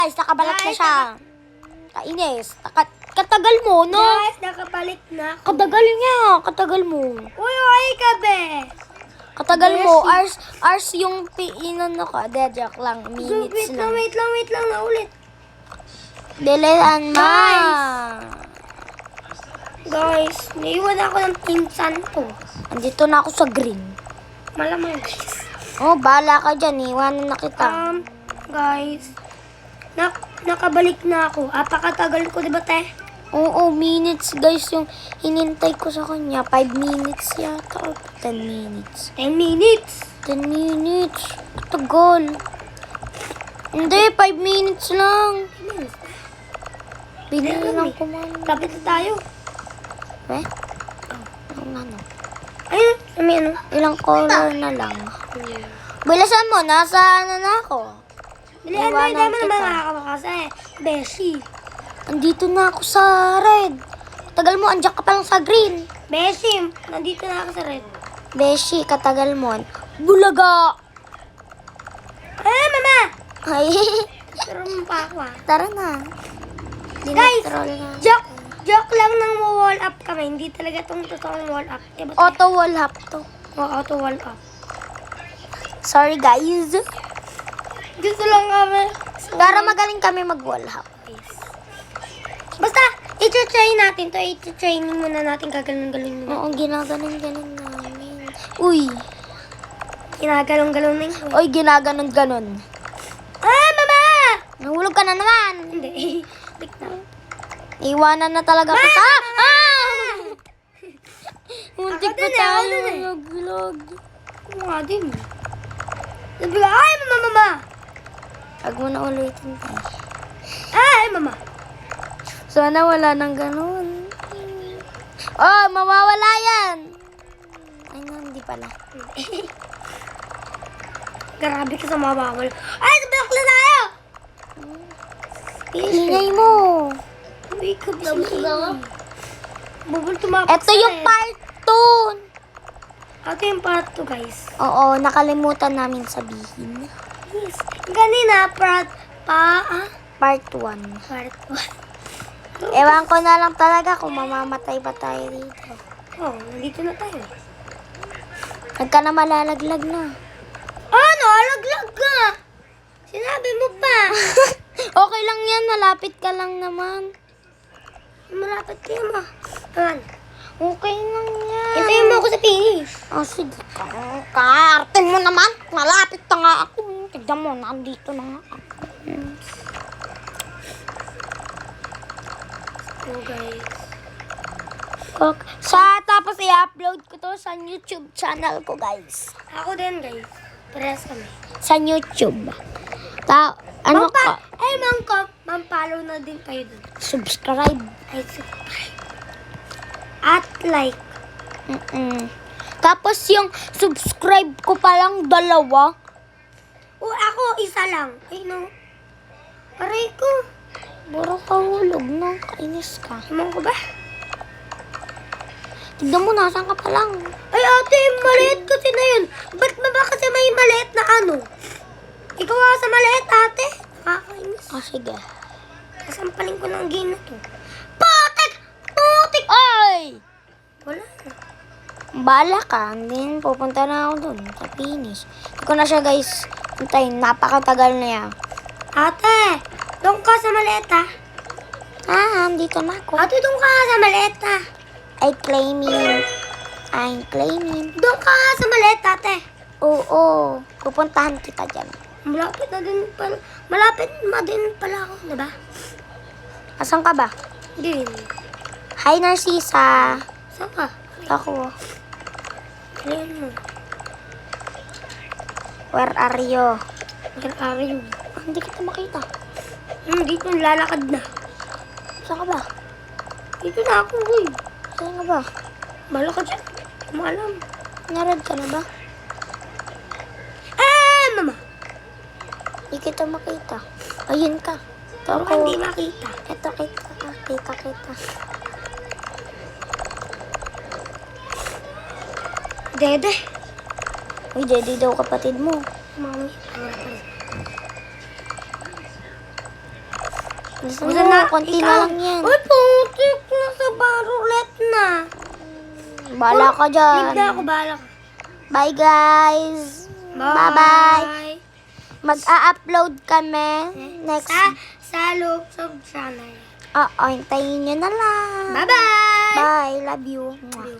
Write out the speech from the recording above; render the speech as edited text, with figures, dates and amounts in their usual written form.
Guys, nakabalat na siya. Kainis. Katagal mo, no? Guys, nakabalik na ako. Katagal niya. Katagal mo. Uy, ka be. Katagal mo. Hours yung inano ka. Joke lang. Minutes lang. Wait lang na ulit. Deletan ma. Guys, naiwan ako ng pinsan ko. Andito na ako sa green. Malamang guys. Oh, bahala ka dyan. Iwanan na kita. Guys, nakabalik na ako. Apakatagal ko, diba te? Oo, minutes guys yung hinintay ko sa kanya. 5 minutes yata or 10 minutes. 10 minutes. 10 minutes. Katagal. Hindi, 5 minutes lang. 10 minutes. Binili lang ko man. Lapit na tayo. Eh? Ano? Ayun, may ano. Ilang color na lang. Bilisan mo, nasa ano na ako. Bilihan Iwanan naman kita. naman nakakawa kasi. Beshi. Andito na ako sa red. Tagal mo, andyan ka pa lang sa green. Beshi, nandito na ako sa red. Beshi, katagal mo. Bulaga! Mama! Ay, Pero mo pa ako ah. tara na. Guys, Dinatroll na. joke lang nang wall up kami. Hindi talaga itong totoong wall up. Diba? Auto wall hop to. Auto wall up. Sorry guys. Gusto lang kami. Para magaling kami mag wall hop. Basta, i-train natin to. I-training muna natin. Gagalong-galong muna. Oo, ginaganon-ganon namin. Uy. Ginagalong-galong na yun. Uy, ginaganon-ganon. Mama! Nahulog ka na naman. Hindi. Dik na. Iwanan na talaga kita. Muntik Ako pa din tayo ako din malaglag. Ako nga din. Sabi ko, ay, mama! Huwag mo na ulitin tayo. Ay, mama! Sana wala nang ganun. Oh, mawawala yan. Ay, no, hindi pala. Grabe ka sa mga bawal. Ay, nablock na tayo! Ingay mo. Uy, kabisi. Bubul tumapak Ito yung part 2. Ito yung part 2, guys. Oo, nakalimutan namin sabihin. Yes. Kanina, part 1. Part 1. Part 1. Ewan ko na lang talaga kung mamamatay ba tayo dito. Oh, nandito na tayo. Huwag ka na malalaglag na. Ano? Alaglag ka! Sinabi mo pa! Okay lang yan, malapit ka lang naman. Malapit kayo mo. Ayan. Okay lang yan. Hintayin mo ako sa finish. Oh, sige. Kaartin mo naman. Malapit na nga ako. Tignan mo, nandito na nga ako. Oh, guys. Tapos i-upload ko to sa YouTube channel ko, guys. Ako din, guys. Pares kami. Sa YouTube. Ano ka? Mampalo na din kayo dun. Subscribe. Ay, subscribe. At like. Tapos yung subscribe ko pa lang 2. O, ako, isa lang. Ay, no. Aray ko. Buro ka hulog na. Kainis ka. Ewan ko ba? Tignan mo, nasan ka pa lang. Ay, ate, maliit kasi na yun. Ba't ba kasi may maliit na ano? Ikaw sa maliit, ate. Nakakainis. Ah, sige. Kasampalin ko ng game na to. Putik! Putik! Ay! Wala na. Bala ka. Then, pupunta na ako dun. Sa finish. Hindi ko na siya, guys. Antayin, napakatagal na yan. Ate, doon ka sa maliit, ha? Dito na ako. Ate, doon ka sa maliit, ha? I'm claiming. Doon ka sa maliit, ate. Oo. Pupuntahan kita dyan. Malapit na din pala. Malapit na din pala ako, diba? Asan ka ba? Din. Hi, Narcisa. Saan ka? Ako. Ayan mo. Where are you? Where are you? Hindi kita makita. Dito lalakad na. Saan ka ba? Dito na ako, uy. Saan ka ba? Bala ka dyan. Hindi mo alam. Narad ka na ba? Mama. Hindi kita makita. Ayun ka. Ito Baka ako. hindi makita. Ito kita. Kita. Dede. Uy, daddy daw kapatid mo. Mami. Gusto mo, konti na lang yan. Uy, putik na sa barulet na. Bahala ka dyan. Leave na ako, bahala ka. Bye, guys. Bye-bye. Mag-a-upload kami next. Sa Loob Channel. Oo, hintayin nyo na lang. Bye-bye. Bye. Love you. Mwah.